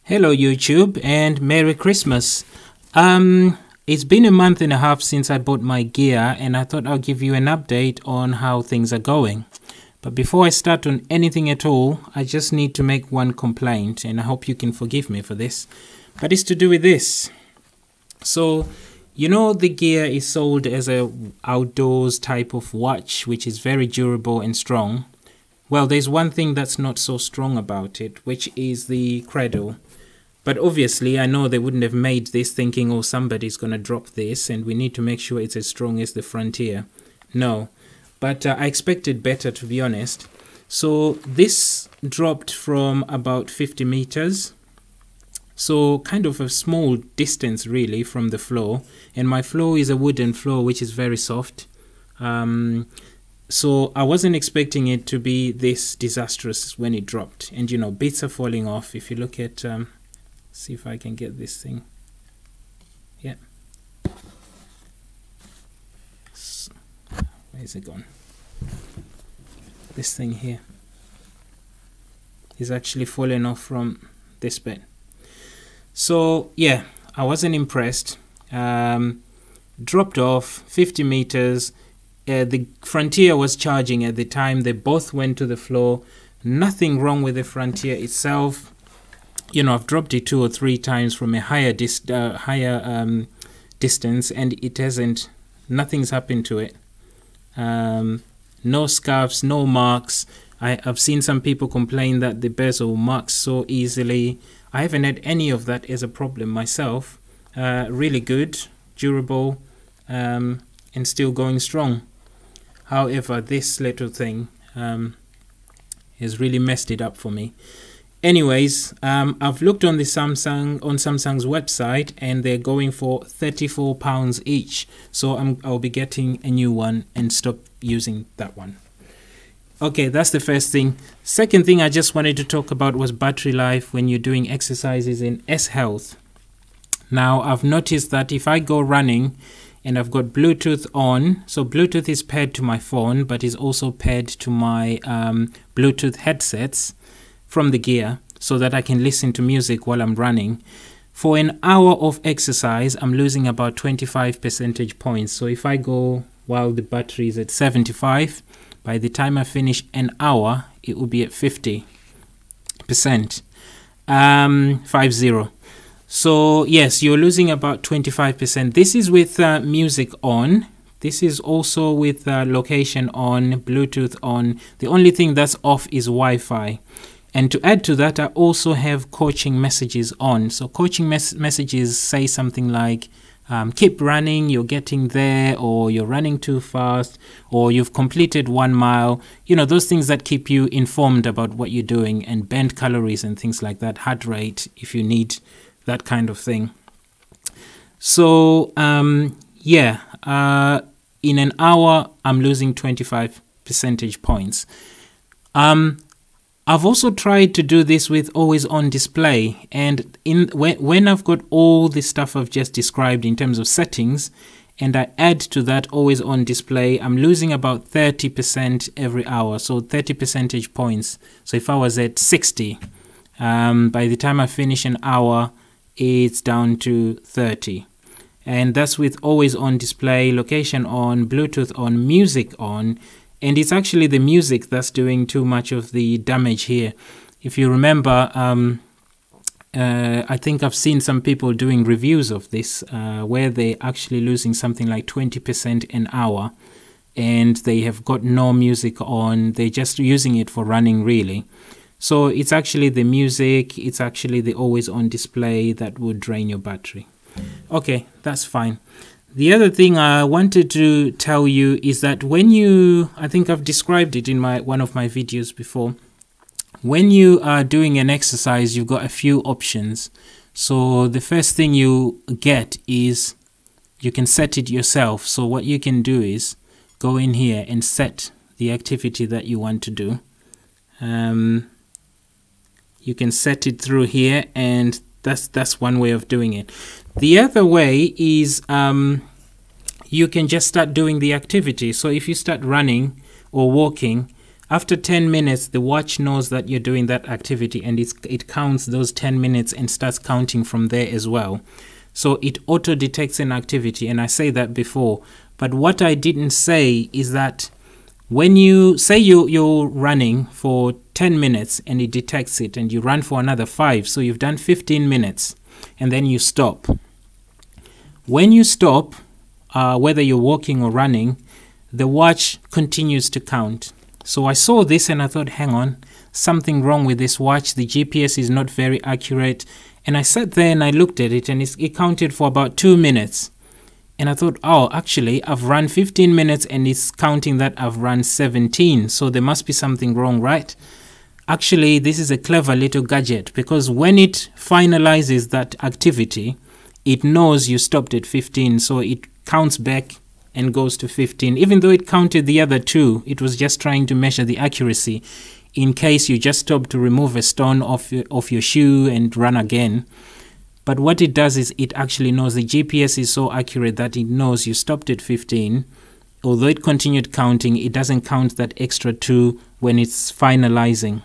Hello YouTube and Merry Christmas. It's been a month and a half since I bought my gear and I thought I'll give you an update on how things are going. But before I start on anything at all, I just need to make one complaint and I hope you can forgive me for this. But it's to do with this. So, you know, the gear is sold as a outdoors type of watch which is very durable and strong. Well, there's one thing that's not so strong about it, which is the cradle. But obviously, I know they wouldn't have made this thinking, oh, somebody's going to drop this and we need to make sure it's as strong as the Frontier. No, but I expected better, to be honest. So this dropped from about 50 meters. So kind of a small distance, really, from the floor. And my floor is a wooden floor, which is very soft. So I wasn't expecting it to be this disastrous when it dropped. And, you know, bits are falling off. If you look at... see if I can get this thing. Yeah. Where is it gone? This thing here is actually falling off from this bit. So yeah, I wasn't impressed. Dropped off 50 meters. The Frontier was charging at the time. They both went to the floor. Nothing wrong with the Frontier itself. You know, I've dropped it 2 or 3 times from a higher distance and it hasn't, nothing's happened to it. No scuffs, no marks. I've seen some people complain that the bezel marks so easily. I haven't had any of that as a problem myself. Really good, durable, and still going strong. However, this little thing has really messed it up for me. Anyways, I've looked on the Samsung's website and they're going for £34 each. So I'll be getting a new one and stop using that one. Okay, that's the first thing. Second thing I just wanted to talk about was battery life when you're doing exercises in S-Health. Now, I've noticed that if I go running and I've got Bluetooth on, so Bluetooth is paired to my phone, but is also paired to my Bluetooth headsets from the gear so that I can listen to music while I'm running. For an hour of exercise, I'm losing about 25 percentage points. So if I go while the battery is at 75, by the time I finish an hour, it will be at 50%. 50. So yes, you're losing about 25%. This is with music on. This is also with location on, Bluetooth on. The only thing that's off is Wi-Fi. And to add to that, I also have coaching messages on. So coaching messages say something like, keep running, you're getting there, or you're running too fast, or you've completed 1 mile. You know, those things that keep you informed about what you're doing and burn calories and things like that, heart rate, if you need that kind of thing. So, yeah, in an hour, I'm losing 25 percentage points. I've also tried to do this with always on display, and when I've got all the stuff I've just described in terms of settings and I add to that always on display, I'm losing about 30% every hour, so 30 percentage points. So if I was at 60, by the time I finish an hour, it's down to 30. And that's with always on display, location on, Bluetooth on, music on. And it's actually the music that's doing too much of the damage here. If you remember, I think I've seen some people doing reviews of this where they're actually losing something like 20% an hour and they have got no music on. They're just using it for running, really. So it's actually the music, it's actually the always on display that would drain your battery. Okay, that's fine. The other thing I wanted to tell you is that when you, I think I've described it in one of my videos before, when you are doing an exercise, you've got a few options. So the first thing you get is you can set it yourself. So what you can do is go in here and set the activity that you want to do. You can set it through here, and that's one way of doing it. The other way is you can just start doing the activity. So if you start running or walking, After 10 minutes, the watch knows that you're doing that activity, and it counts those 10 minutes and starts counting from there as well. So it auto detects an activity, and I say that before. But what I didn't say is that when you say you're running for 10 minutes and it detects it, and you run for another 5, so you've done 15 minutes, and then you stop. When you stop, whether you're walking or running, the watch continues to count. So I saw this and I thought, hang on, something wrong with this watch. The GPS is not very accurate. And I sat there and I looked at it, and it counted for about 2 minutes. And I thought, oh, actually, I've run 15 minutes and it's counting that I've run 17. So there must be something wrong, right? Actually, this is a clever little gadget, because when it finalizes that activity, it knows you stopped at 15. So it counts back and goes to 15. Even though it counted the other 2, it was just trying to measure the accuracy in case you just stop to remove a stone off your shoe and run again. But what it does is it actually knows, the GPS is so accurate that it knows you stopped at 15. Although it continued counting, it doesn't count that extra 2 when it's finalizing.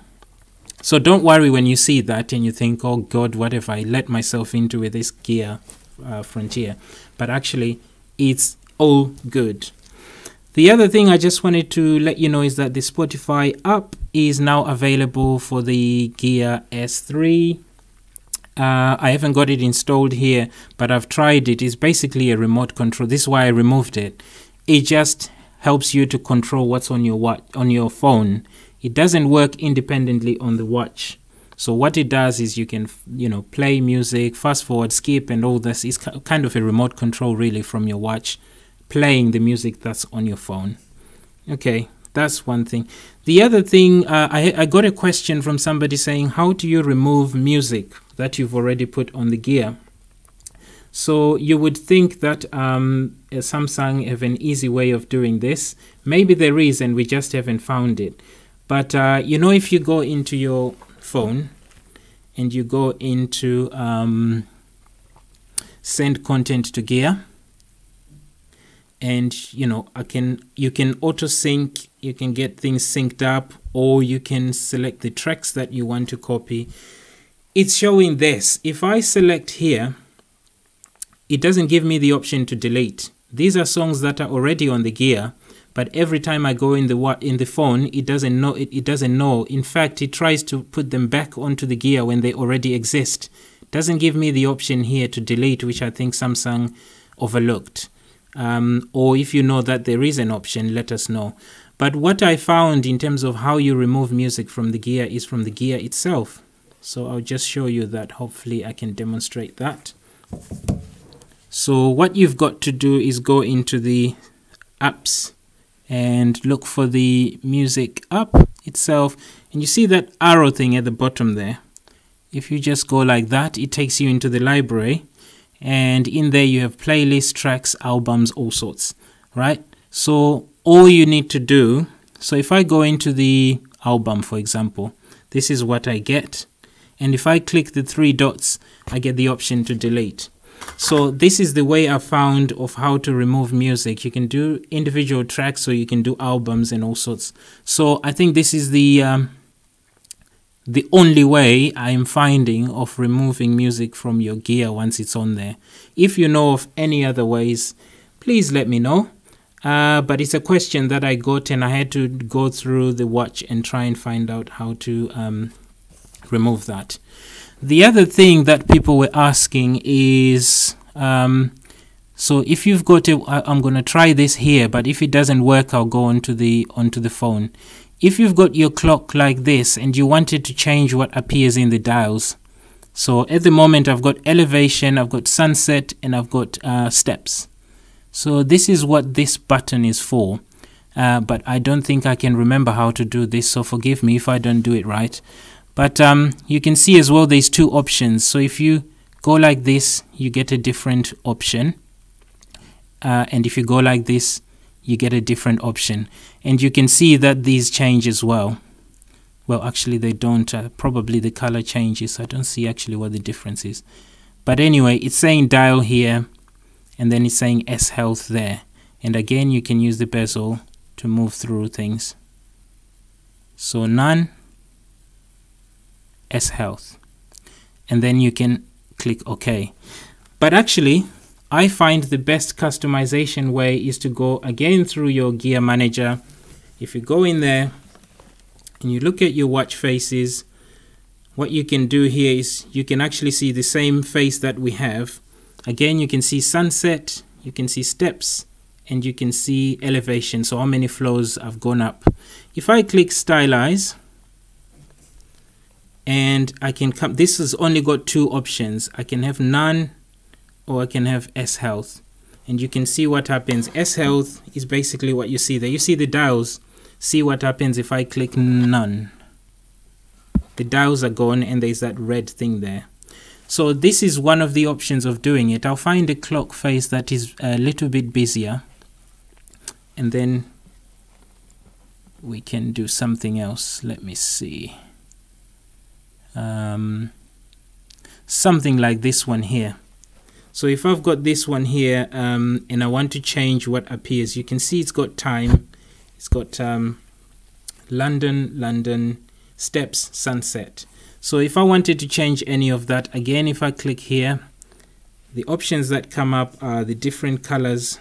So don't worry when you see that and you think, oh God, what have I let myself into with this Gear Frontier? But actually, it's all good. The other thing I just wanted to let you know is that the Spotify app is now available for the Gear S3. I haven't got it installed here, but I've tried it. It's basically a remote control. This is why I removed it. It just helps you to control what's on your phone. It doesn't work independently on the watch. So what it does is you can, play music, fast forward, skip, and all this. It's kind of a remote control really from your watch, playing the music that's on your phone. Okay, that's one thing. The other thing, I got a question from somebody saying, how do you remove music that you've already put on the Gear? So you would think that Samsung have an easy way of doing this. Maybe there is, and we just haven't found it. But if you go into your phone and you go into send content to Gear, and you can auto sync, you can get things synced up, or you can select the tracks that you want to copy. It's showing this. If I select here, it doesn't give me the option to delete. These are songs that are already on the Gear, but every time I go in the phone, it doesn't know. It doesn't know. In fact, it tries to put them back onto the Gear when they already exist. It doesn't give me the option here to delete, which I think Samsung overlooked. Or if you know that there is an option, let us know. But what I found in terms of how you remove music from the Gear is from the Gear itself. So I'll just show you that. Hopefully I can demonstrate that. So what you've got to do is go into the apps and look for the music app itself. And you see that arrow thing at the bottom there. If you just go like that, it takes you into the library. And in there you have playlists, tracks, albums, all sorts, right? So all you need to do, so if I go into the album, for example, this is what I get. And if I click the 3 dots, I get the option to delete. So this is the way I found of how to remove music. You can do individual tracks, or you can do albums and all sorts. So I think this is the only way I'm finding of removing music from your Gear once it's on there. If you know of any other ways, please let me know. But it's a question that I got, and I had to go through the watch and try and find out how to remove that. The other thing that people were asking is, so if you've got I'm going to try this here, but if it doesn't work, I'll go onto the phone. If you've got your clock like this and you wanted to change what appears in the dials, so at the moment I've got elevation, I've got sunset, and I've got steps. So this is what this button is for, but I don't think I can remember how to do this, so forgive me if I don't do it right. But you can see as well there's 2 options. So if you go like this, you get a different option, and if you go like this, you get a different option. And you can see that these change as well. Well, actually they don't. Probably the color changes. I don't see actually what the difference is. But anyway, it's saying dial here, and then it's saying S health there. And again, you can use the bezel to move through things. So none, S health, and then you can click OK. But actually, I find the best customization way is to go again through your gear manager. If you go in there and you look at your watch faces, what you can do here is you can actually see the same face that we have. Again, you can see sunset, you can see steps, and you can see elevation, so how many floors I've gone up. If I click stylize, and I can come, this has only got two options. I can have none, or I can have S health, and you can see what happens. S health is basically what you see there. You see the dials. See what happens if I click none. The dials are gone and there's that red thing there. So this is one of the options of doing it. I'll find a clock face that is a little bit busier, and then we can do something else. Let me see. Something like this one here. So if I've got this one here and I want to change what appears, you can see it's got time, it's got London, steps, sunset. So if I wanted to change any of that, again, if I click here, the options that come up are the different colors.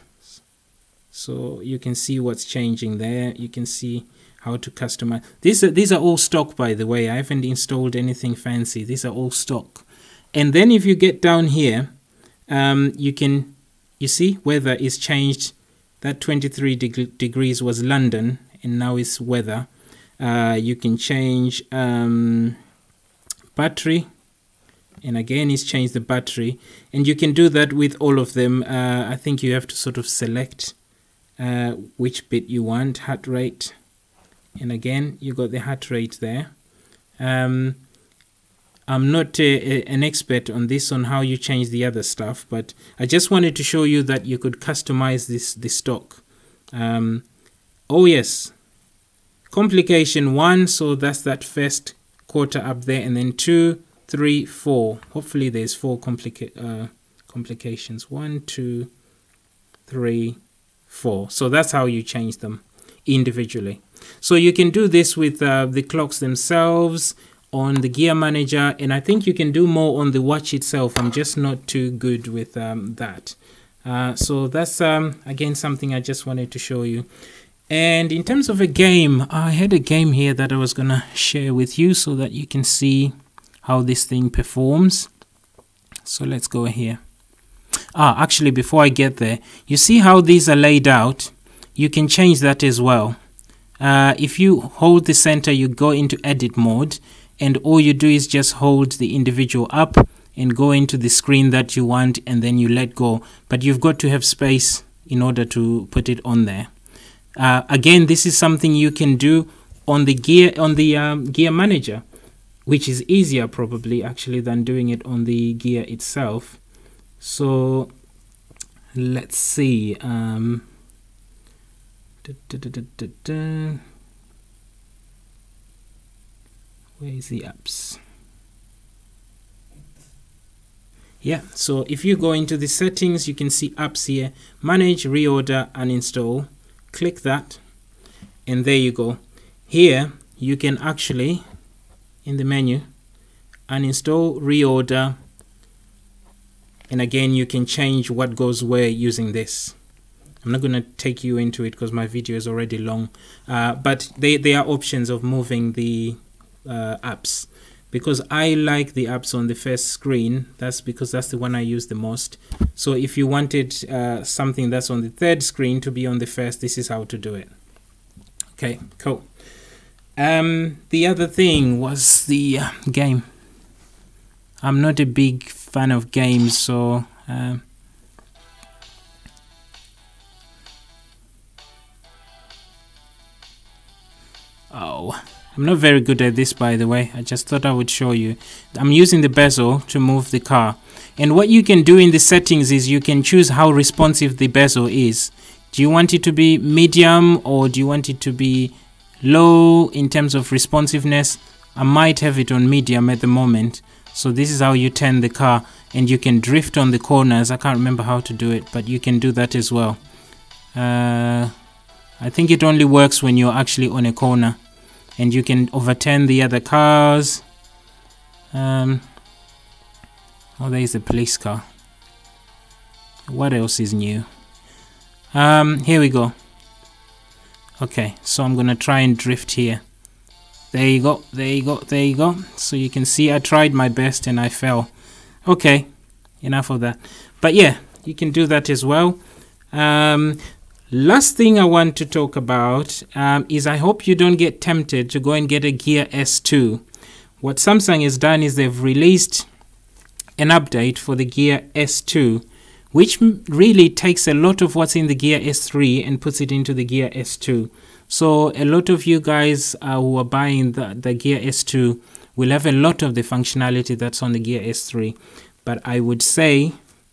So you can see what's changing there. You can see how to customize. These are all stock, by the way. I haven't installed anything fancy. These are all stock. And then if you get down here, you see weather is changed. That 23 degrees was London, and now it's weather. You can change battery, and again it's changed the battery, and you can do that with all of them. I think you have to sort of select which bit you want, heart rate, and again you got the heart rate there. I'm not an expert on this, on how you change the other stuff, but I just wanted to show you that you could customize this stock. Oh yes, complication 1, so that's that first quarter up there, and then 2, 3, 4. Hopefully there's 4 complications. 1, 2, 3, 4. So that's how you change them individually. So you can do this with the clocks themselves, on the gear manager, and I think you can do more on the watch itself. I'm just not too good with that. So that's again something I just wanted to show you. And in terms of a game, I had a game here that I was gonna share with you so that you can see how this thing performs. So let's go here. Actually, before I get there, you see how these are laid out? You can change that as well. If you hold the center, you go into edit mode, and all you do is just hold the individual up and go into the screen that you want, and then you let go. But you've got to have space in order to put it on there. Again, this is something you can do on the gear manager, which is easier probably actually than doing it on the gear itself. So let's see. Where is the apps? Yeah, so if you go into the settings, you can see apps here, manage, reorder, uninstall. Click that, and there you go. Here you can actually, in the menu, uninstall, reorder, and again you can change what goes where using this. I'm not going to take you into it because my video is already long, but they are options of moving the apps. Because I like the apps on the first screen, that's because that's the one I use the most. So if you wanted something that's on the third screen to be on the first, this is how to do it. Okay, cool. The other thing was the game. I'm not a big fan of games, so I'm not very good at this, by the way. I just thought I would show you. I'm using the bezel to move the car. And what you can do in the settings is you can choose how responsive the bezel is. Do you want it to be medium, or do you want it to be low in terms of responsiveness? I might have it on medium at the moment. So this is how you turn the car, and you can drift on the corners. I can't remember how to do it, but you can do that as well. I think it only works when you're actually on a corner. and you can overturn the other cars. Oh, there's a police car. What else is new? Here we go. Okay, so I'm gonna try and drift here. There you go, there you go, there you go. So you can see I tried my best and I fell. Okay, enough of that. But yeah, you can do that as well. Last thing I want to talk about is I hope you don't get tempted to go and get a Gear S2. What Samsung has done is they've released an update for the Gear S2, which really takes a lot of what's in the Gear S3 and puts it into the Gear S2. So a lot of you guys who are buying the Gear S2 will have a lot of the functionality that's on the Gear S3. But I would say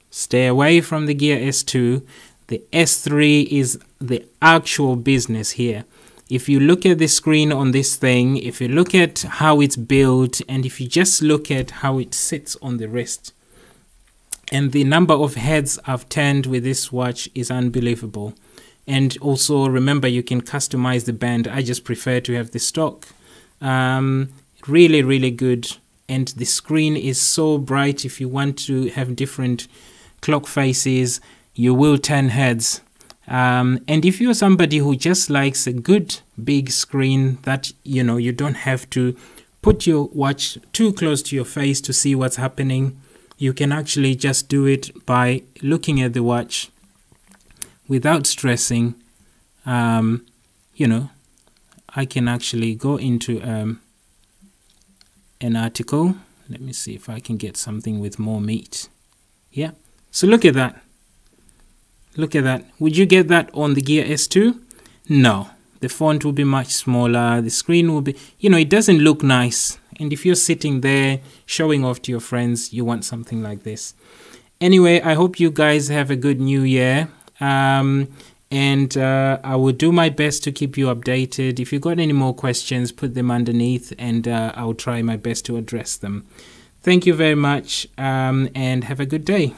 stay away from the Gear S2. The S3 is the actual business here. If you look at the screen on this thing, if you look at how it's built, and if you just look at how it sits on the wrist, and the number of heads I've turned with this watch is unbelievable. And also remember, you can customize the band. I just prefer to have the stock. Really, really good. And the screen is so bright. If you want to have different clock faces, you will turn heads. And if you're somebody who just likes a good big screen that, you know, you don't have to put your watch too close to your face to see what's happening, you can actually just do it by looking at the watch without stressing. You know, I can actually go into an article. Let me see if I can get something with more meat. Yeah, so look at that. Look at that. Would you get that on the Gear S2? No. The font will be much smaller. The screen will be, you know, it doesn't look nice. And if you're sitting there showing off to your friends, you want something like this. Anyway, I hope you guys have a good new year. And I will do my best to keep you updated. If you got any more questions, put them underneath and I'll try my best to address them. Thank you very much and have a good day.